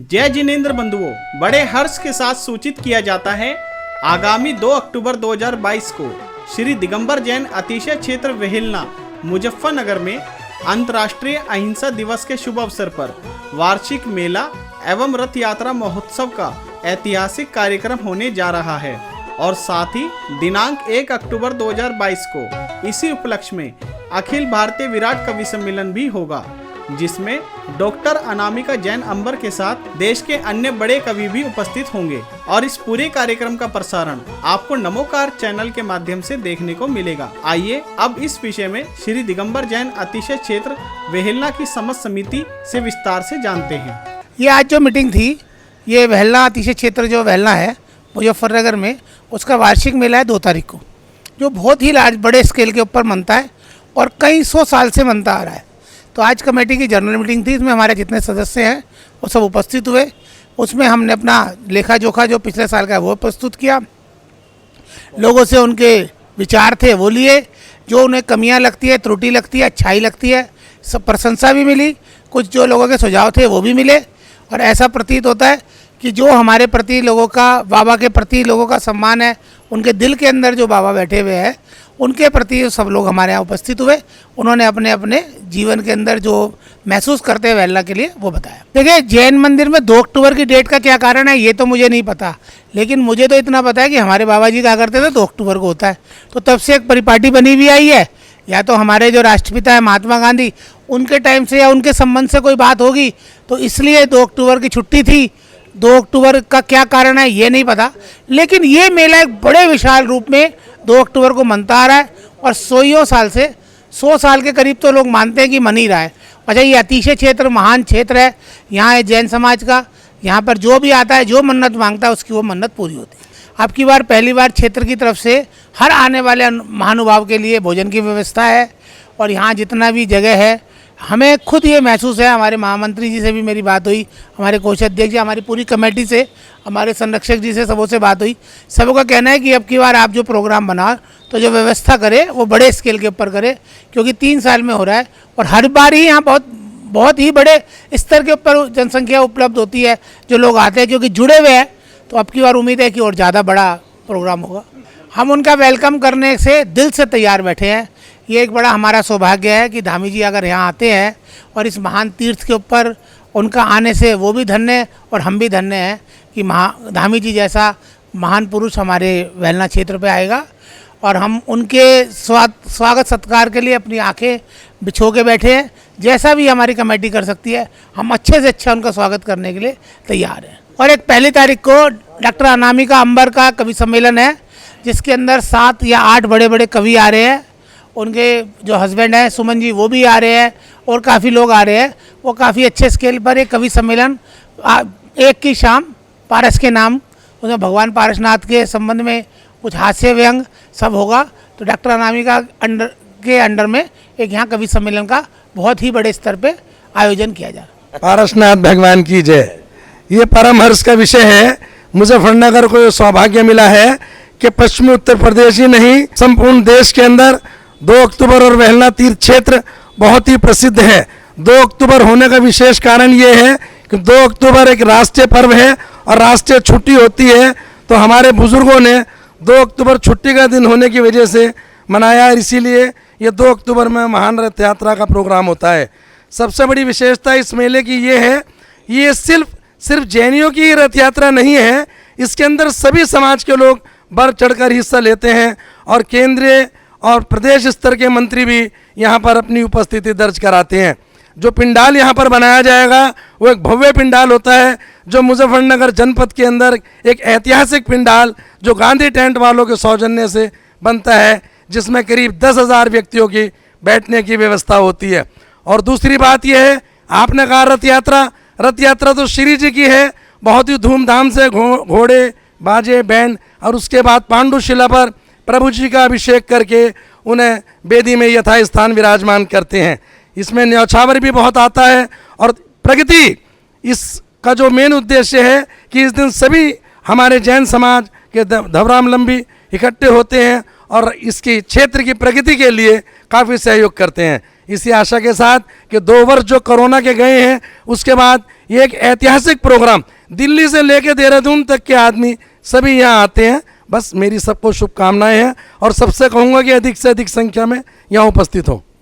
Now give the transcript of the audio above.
जय जिनेंद्र बंधुओं, बड़े हर्ष के साथ सूचित किया जाता है आगामी 2 अक्टूबर 2022 को श्री दिगंबर जैन अतिशय क्षेत्र वेहिलना मुजफ्फरनगर में अंतर्राष्ट्रीय अहिंसा दिवस के शुभ अवसर पर वार्षिक मेला एवं रथ यात्रा महोत्सव का ऐतिहासिक कार्यक्रम होने जा रहा है और साथ ही दिनांक 1 अक्टूबर 2022 को इसी उपलक्ष्य में अखिल भारतीय विराट कवि सम्मेलन भी होगा, जिसमें डॉक्टर अनामिका जैन अंबर के साथ देश के अन्य बड़े कवि भी उपस्थित होंगे और इस पूरे कार्यक्रम का प्रसारण आपको नमोकार चैनल के माध्यम से देखने को मिलेगा। आइए अब इस विषय में श्री दिगंबर जैन अतिशय क्षेत्र वेहिलना की समस्त समिति से विस्तार से जानते हैं। ये आज जो मीटिंग थी, ये वेहिलना अतिशय क्षेत्र जो वेहिलना है मुजफ्फरनगर में, उसका वार्षिक मेला है 2 तारीख को, जो बहुत ही लार्ज बड़े स्केल के ऊपर मनता है और कई 100 साल से मनता आ रहा है। तो आज कमेटी की जनरल मीटिंग थी, इसमें हमारे जितने सदस्य हैं वो सब उपस्थित हुए। उसमें हमने अपना लेखा जोखा जो पिछले साल का है वो प्रस्तुत किया, लोगों से उनके विचार थे वो लिए, जो उन्हें कमियां लगती है, त्रुटि लगती है, अच्छाई लगती है, सब प्रशंसा भी मिली, कुछ जो लोगों के सुझाव थे वो भी मिले। और ऐसा प्रतीत होता है कि जो हमारे प्रति लोगों का, बाबा के प्रति लोगों का सम्मान है, उनके दिल के अंदर जो बाबा बैठे हुए हैं उनके प्रति सब लोग हमारे यहाँ उपस्थित हुए। उन्होंने अपने अपने जीवन के अंदर जो महसूस करते हैं वेहिलना के लिए वो बताया। देखिए, जैन मंदिर में 2 अक्टूबर की डेट का क्या कारण है ये तो मुझे नहीं पता, लेकिन मुझे तो इतना पता है कि हमारे बाबा जी कहा करते थे 2 अक्टूबर को होता है, तो तब से एक परिपाटी बनी हुई आई है। या तो हमारे जो राष्ट्रपिता है महात्मा गांधी, उनके टाइम से या उनके संबंध से कोई बात होगी, तो इसलिए 2 अक्टूबर की छुट्टी थी। 2 अक्टूबर का क्या कारण है ये नहीं पता, लेकिन ये मेला एक बड़े विशाल रूप में 2 अक्टूबर को मनता आ रहा है और 100 साल के करीब तो लोग मानते हैं कि मन ही रहा है। अच्छा, ये अतिशय क्षेत्र महान क्षेत्र है, यहाँ है जैन समाज का, यहाँ पर जो भी आता है, जो मन्नत मांगता है उसकी वो मन्नत पूरी होती है। अब की बार पहली बार क्षेत्र की तरफ से हर आने वाले महानुभाव के लिए भोजन की व्यवस्था है और यहाँ जितना भी जगह है, हमें खुद ये महसूस है, हमारे महामंत्री जी से भी मेरी बात हुई, हमारे कोषाध्यक्ष जी, हमारी पूरी कमेटी से, हमारे संरक्षक जी से, सबों से बात हुई। सबका कहना है कि अब की बार आप जो प्रोग्राम बनाओ तो जो व्यवस्था करे वो बड़े स्केल के ऊपर करे, क्योंकि 3 साल में हो रहा है और हर बार ही यहाँ बहुत ही बड़े स्तर के ऊपर जनसंख्या उपलब्ध होती है, जो लोग आते हैं क्योंकि जुड़े हुए हैं। तो अब की बार उम्मीद है कि और ज़्यादा बड़ा प्रोग्राम होगा। हम उनका वेलकम करने से दिल से तैयार बैठे हैं। ये एक बड़ा हमारा सौभाग्य है कि धामी जी अगर यहाँ आते हैं और इस महान तीर्थ के ऊपर उनका आने से वो भी धन्य और हम भी धन्य हैं कि धामी जी जैसा महान पुरुष हमारे वेहिलना क्षेत्र पे आएगा। और हम उनके स्वागत सत्कार के लिए अपनी आंखें बिछो के बैठे हैं। जैसा भी हमारी कमेटी कर सकती है, हम अच्छे से अच्छा उनका स्वागत करने के लिए तैयार हैं। और एक 1 तारीख को डॉक्टर अनामिका अंबर का कवि सम्मेलन है, जिसके अंदर 7 या 8 बड़े बड़े कवि आ रहे हैं। उनके जो हस्बैंड हैं सुमन जी, वो भी आ रहे हैं और काफ़ी लोग आ रहे हैं। वो काफ़ी अच्छे स्केल पर एक कवि सम्मेलन 1 की शाम पारस के नाम, उसमें भगवान पारसनाथ के संबंध में कुछ हास्य व्यंग सब होगा। तो डॉक्टर अनामिका के अंडर में एक यहाँ कवि सम्मेलन का बहुत ही बड़े स्तर पे आयोजन किया जा रहा है। पारसनाथ भगवान की जय। ये परम हर्ष का विषय है। मुजफ्फरनगर को ये सौभाग्य मिला है कि पश्चिमी उत्तर प्रदेश ही नहीं, संपूर्ण देश के अंदर 2 अक्टूबर और वेहिलना तीर्थ क्षेत्र बहुत ही प्रसिद्ध है। 2 अक्टूबर होने का विशेष कारण ये है कि 2 अक्टूबर एक राष्ट्रीय पर्व है और राष्ट्रीय छुट्टी होती है। तो हमारे बुजुर्गों ने 2 अक्टूबर छुट्टी का दिन होने की वजह से मनाया, इसीलिए ये 2 अक्टूबर में महान रथ यात्रा का प्रोग्राम होता है। सबसे बड़ी विशेषता इस मेले की ये है, ये सिर्फ जैनियों की रथ यात्रा नहीं है, इसके अंदर सभी समाज के लोग बढ़ चढ़कर हिस्सा लेते हैं और केंद्रीय और प्रदेश स्तर के मंत्री भी यहाँ पर अपनी उपस्थिति दर्ज कराते हैं। जो पिंडाल यहाँ पर बनाया जाएगा वो एक भव्य पिंडाल होता है, जो मुजफ्फरनगर जनपद के अंदर एक ऐतिहासिक पिंडाल जो गांधी टेंट वालों के सौजन्य से बनता है, जिसमें करीब 10,000 व्यक्तियों की बैठने की व्यवस्था होती है। और दूसरी बात यह है, आपने कहा रथ यात्रा तो श्री जी की है, बहुत ही धूमधाम से घोड़े बाजे बैंड और उसके बाद पांडुशिला पर प्रभु जी का अभिषेक करके उन्हें वेदी में यथास्थान विराजमान करते हैं। इसमें न्यौछावर भी बहुत आता है और प्रगति इसका जो मेन उद्देश्य है कि इस दिन सभी हमारे जैन समाज के धवरावलंबी इकट्ठे होते हैं और इसकी क्षेत्र की प्रगति के लिए काफ़ी सहयोग करते हैं। इसी आशा के साथ कि 2 वर्ष जो कोरोना के गए हैं, उसके बाद ये एक ऐतिहासिक प्रोग्राम, दिल्ली से लेकर देहरादून तक के आदमी सभी यहाँ आते हैं। बस मेरी सबको शुभकामनाएं हैं और सबसे कहूँगा कि अधिक से अधिक संख्या में यहाँ उपस्थित हो।